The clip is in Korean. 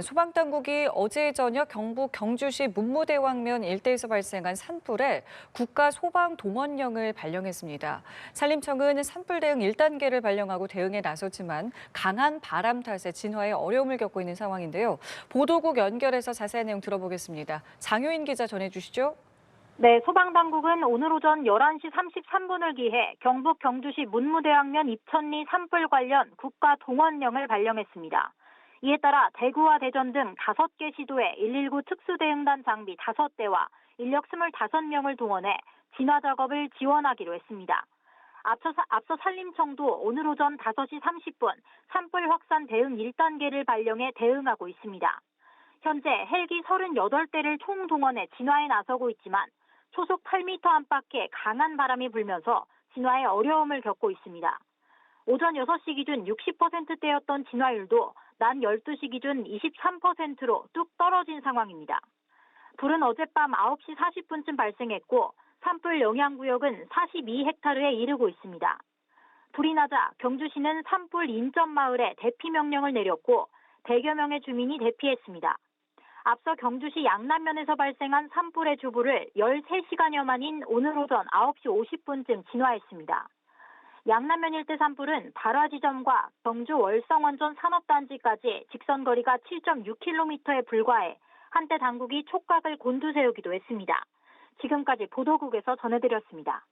소방당국이 어제 저녁 경북 경주시 문무대왕면 일대에서 발생한 산불에 국가소방동원령을 발령했습니다. 산림청은 산불 대응 1단계를 발령하고 대응에 나섰지만 강한 바람 탓에 진화에 어려움을 겪고 있는 상황인데요. 보도국 연결해서 자세한 내용 들어보겠습니다. 장효인 기자 전해주시죠. 네, 소방당국은 오늘 오전 11시 33분을 기해 경북 경주시 문무대왕면 입천리 산불 관련 국가동원령을 발령했습니다. 이에 따라 대구와 대전 등 5개 시도에 119 특수대응단 장비 5대와 인력 25명을 동원해 진화 작업을 지원하기로 했습니다. 앞서 산림청도 오늘 오전 5시 30분 산불 확산 대응 1단계를 발령해 대응하고 있습니다. 현재 헬기 38대를 총동원해 진화에 나서고 있지만 초속 8m 안팎의 강한 바람이 불면서 진화에 어려움을 겪고 있습니다. 오전 6시 기준 60%대였던 진화율도 낮 12시 기준 23%로 뚝 떨어진 상황입니다. 불은 어젯밤 9시 40분쯤 발생했고 산불 영향구역은 42헥타르에 이르고 있습니다. 불이 나자 경주시는 산불 인접 마을에 대피 명령을 내렸고 100여 명의 주민이 대피했습니다. 앞서 경주시 양남면에서 발생한 산불의 주부를 13시간여 만인 오늘 오전 9시 50분쯤 진화했습니다. 양남면 일대 산불은 발화 지점과 경주 월성원전 산업단지까지 직선거리가 7.6km에 불과해 한때 당국이 촉각을 곤두세우기도 했습니다. 지금까지 보도국에서 전해드렸습니다.